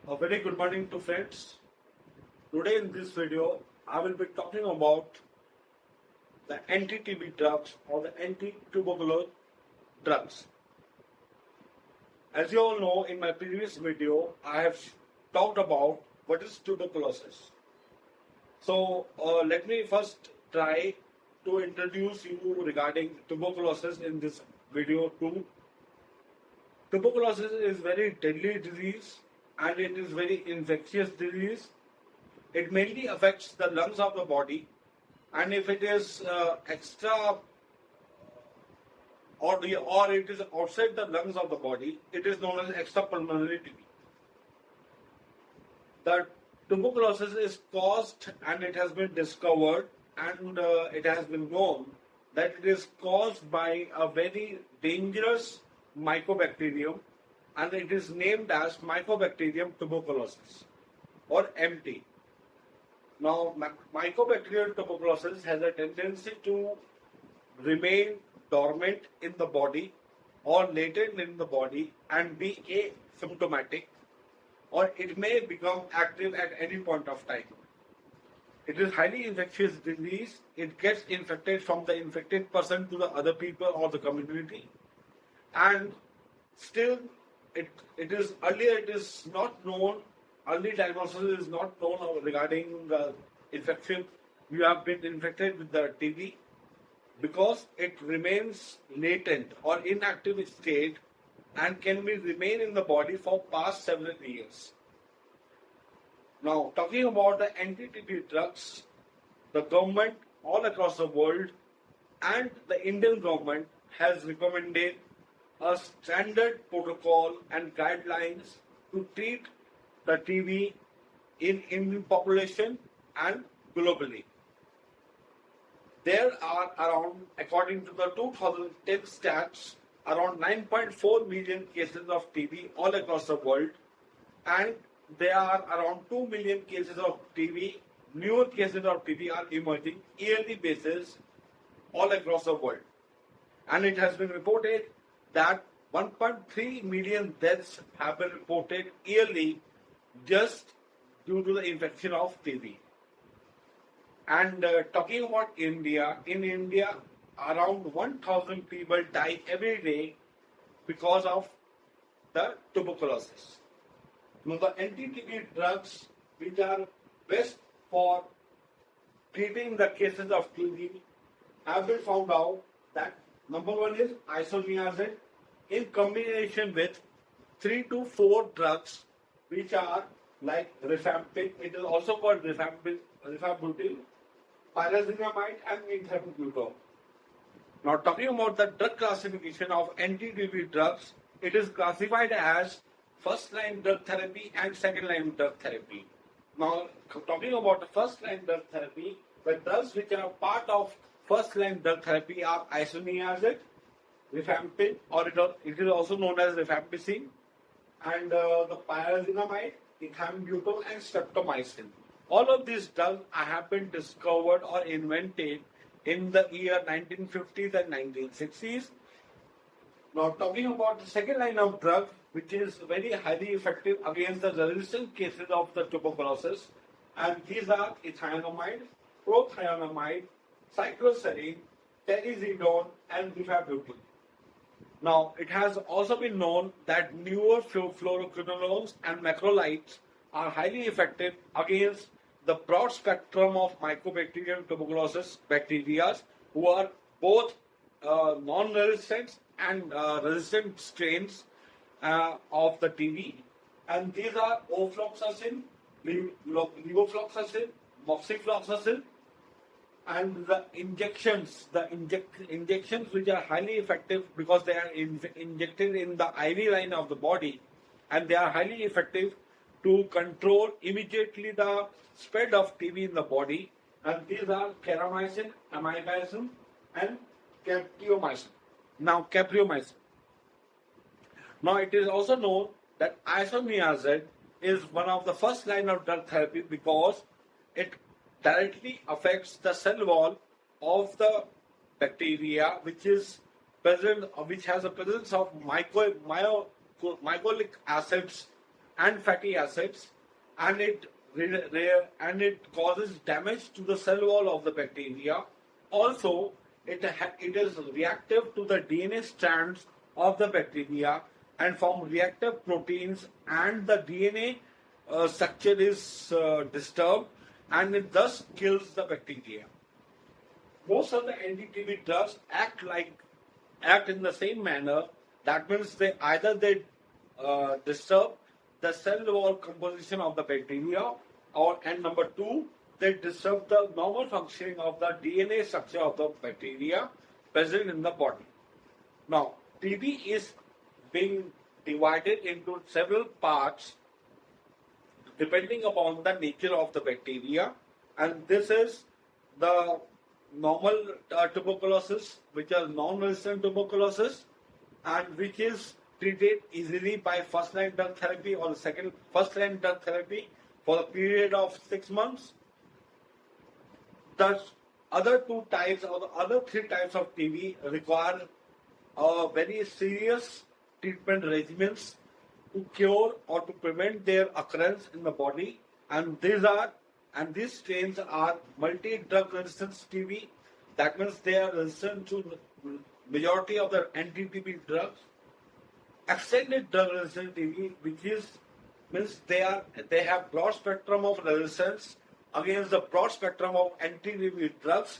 A very good morning to friends. Today in this video, I will be talking about the anti-TB drugs or the anti-tuberculosis drugs. As you all know, in my previous video, I have talked about what is tuberculosis. So let me first try to introduce you regarding tuberculosis in this video too. Tuberculosis is very deadly disease and it is very infectious disease. It mainly affects the lungs of the body, and if it is extra or it is outside the lungs of the body, it is known as extrapulmonary TB. The tuberculosis is caused, and it has been discovered, and it has been known that it is caused by a very dangerous mycobacterium, and it is named as Mycobacterium tuberculosis or MT. Now, mycobacterial tuberculosis has a tendency to remain dormant in the body or latent in the body and be asymptomatic, or it may become active at any point of time. It is highly infectious disease. It gets infected from the infected person to the other people or the community, and still it is not known. Early diagnosis is not known regarding the infection. You have been infected with the TB because it remains latent or inactive state and can remain in the body for past several years. Now, talking about the anti-TB drugs, the government all across the world and the Indian government has recommended a standard protocol and guidelines to treat the TB in Indian population and globally. There are around, according to the 2010 stats, around 9.4 million cases of TB all across the world, and there are around 2 million cases of TB. Newer cases of TB are emerging yearly basis all across the world, and it has been reported that 1.3 million deaths have been reported yearly just due to the infection of TB. And talking about India, in India, around 1,000 people die every day because of the tuberculosis. Now, the anti-TB drugs which are best for treating the cases of TB have been found out that number one is Insoniazid in combination with 3 to 4 drugs which are like Rifampivin. It is also called Rifampivin, Pyrazinamide, and Ethambutol. Now, talking about the drug classification of anti-TB drugs, it is classified as first-line drug therapy and second-line drug therapy. Now, talking about the first-line drug therapy, the drugs which are part of first-line drug therapy are Insoniazid, Rifampivin, or it is also known as Rifampicin, and the Pyrazinamide, Ethambutol, and Streptomycin. All of these drugs have been discovered or invented in the year 1950s and 1960s. Now, talking about the second line of drug, which is very highly effective against the resistant cases of the tuberculosis, and these are Ethambutol, prothionamide, cycloserine, terizidone, and rifampicin. Now, it has also been known that newer fluoroquinolones and macrolides are highly effective against the broad spectrum of mycobacterium tuberculosis bacteria who are both non-resistant and resistant strains of the TB. And these are ofloxacin, levofloxacin, moxifloxacin, and the injections which are highly effective because they are injected in the IV line of the body, and they are highly effective to control immediately the spread of TB in the body, and these are caramycin, amikacin, and capreomycin. Now, it is also known that Insoniazid is one of the first line of drug therapy because it directly affects the cell wall of the bacteria, which has a presence of mycolic acids and fatty acids, and it causes damage to the cell wall of the bacteria. Also, it is reactive to the DNA strands of the bacteria and form reactive proteins, and the DNA structure is disturbed, and it thus kills the bacteria. Most of the anti-TB drugs act in the same manner. That means they disturb the cell wall composition of the bacteria, and number two, they disturb the normal functioning of the DNA structure of the bacteria present in the body. Now, TB is being divided into several parts depending upon the nature of the bacteria, and this is the normal tuberculosis, which is non-resistant tuberculosis, and which is treated easily by first-line drug therapy or the first-line drug therapy for a period of 6 months. The other two types or the other three types of TB require very serious treatment regimens to cure or to prevent their occurrence in the body, and these strains are multi-drug resistance TB. That means they are resistant to the majority of the anti-TB drugs. Extended drug resistant TB, means they have broad spectrum of resistance against the broad spectrum of anti-TB drugs,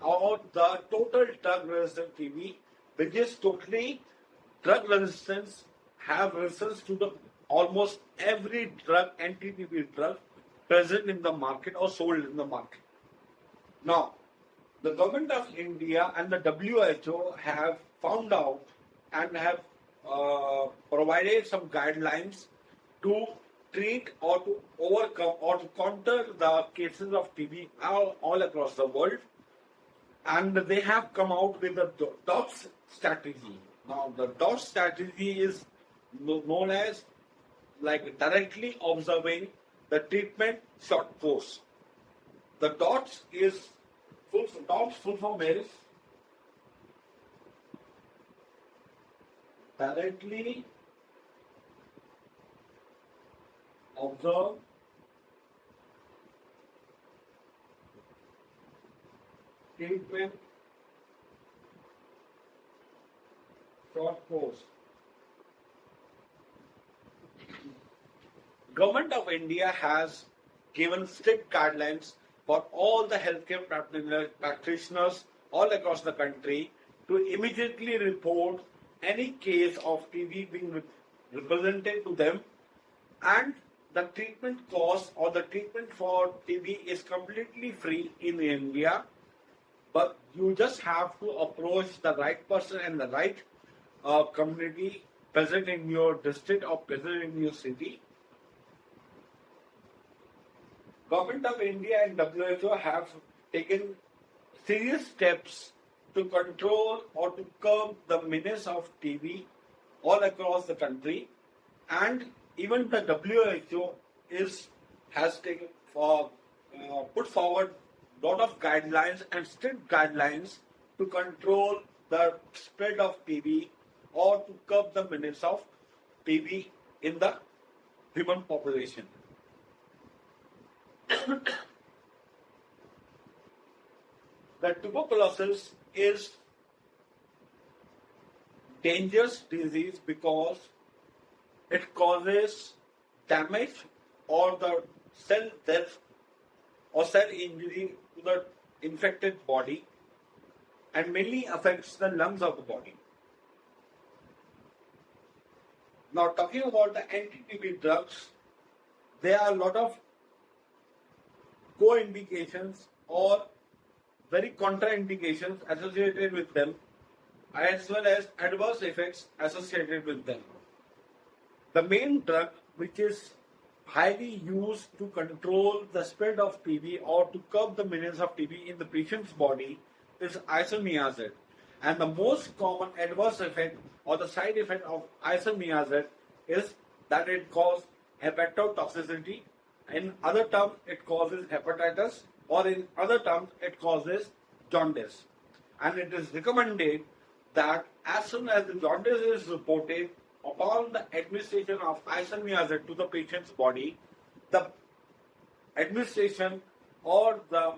or the total drug resistant TB, which is totally drug resistance, have resistance to the almost every drug, anti-TB drug present in the market or sold in the market. Now, the government of India and the WHO have found out and have provided some guidelines to treat or to overcome or to counter the cases of TB all across the world, and they have come out with the DOTS strategy. Now, the DOTS strategy is known as like directly observing the treatment short course. The DOTS full form is directly observe treatment short course. Government of India has given strict guidelines for all the healthcare practitioners all across the country to immediately report any case of TB being represented to them, and the treatment cost or the treatment for TB is completely free in India, but you just have to approach the right person and the right community present in your district or present in your city. Government of India and WHO have taken serious steps to control or to curb the menace of TB all across the country, and even the WHO has put forward a lot of guidelines and strict guidelines to control the spread of TB or to curb the menace of TB in the human population. The tuberculosis is dangerous disease because it causes damage or the cell death or cell injury to the infected body and mainly affects the lungs of the body. Now, talking about the anti-TB drugs, there are a lot of co-indications or very contraindications associated with them, as well as adverse effects associated with them. The main drug which is highly used to control the spread of TB or to curb the menace of TB in the patient's body is Insoniazid. And the most common adverse effect or the side effect of Insoniazid is that it causes hepatotoxicity. In other terms, it causes hepatitis, or in other terms, it causes jaundice. And it is recommended that as soon as the jaundice is reported, upon the administration of isoniazid to the patient's body, the administration or the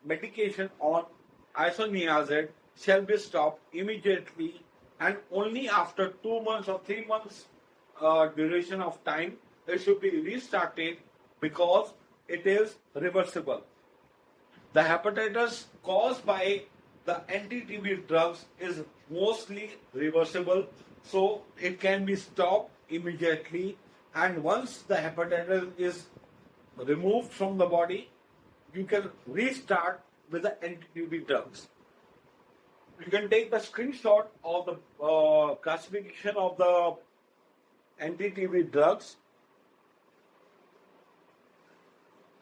medication on isoniazid shall be stopped immediately, and only after 2 months or 3 months duration of time it should be restarted, because it is reversible. The hepatitis caused by the anti-TB drugs is mostly reversible, so it can be stopped immediately, and once the hepatitis is removed from the body, you can restart with the anti-TB drugs. You can take the screenshot of the classification of the anti-TB drugs,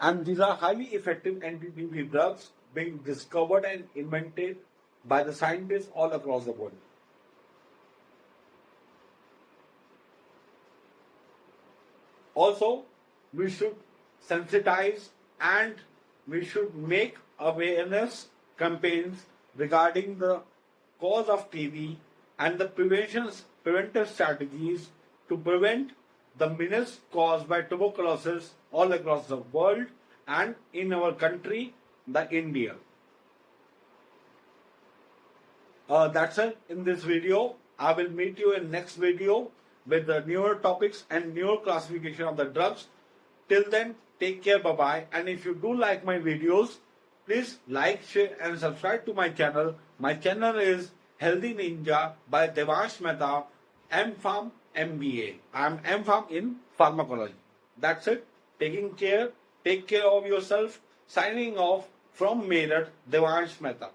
and these are highly effective anti-TB drugs being discovered and invented by the scientists all across the world. Also, we should sensitize and we should make awareness campaigns regarding the cause of TB and the preventive strategies to prevent the menace caused by tuberculosis all across the world and in our country, the India. That's it in this video. I will meet you in next video with the newer topics and newer classification of the drugs. Till then, take care, bye-bye. And if you do like my videos, please like, share and subscribe to my channel. My channel is Healthy Ninja by Devansh Mehta, M.Pharm MBA. I am M.Pharm in pharmacology. That's it. Taking care. Take care of yourself. Signing off from Meerut, Devansh Mehta.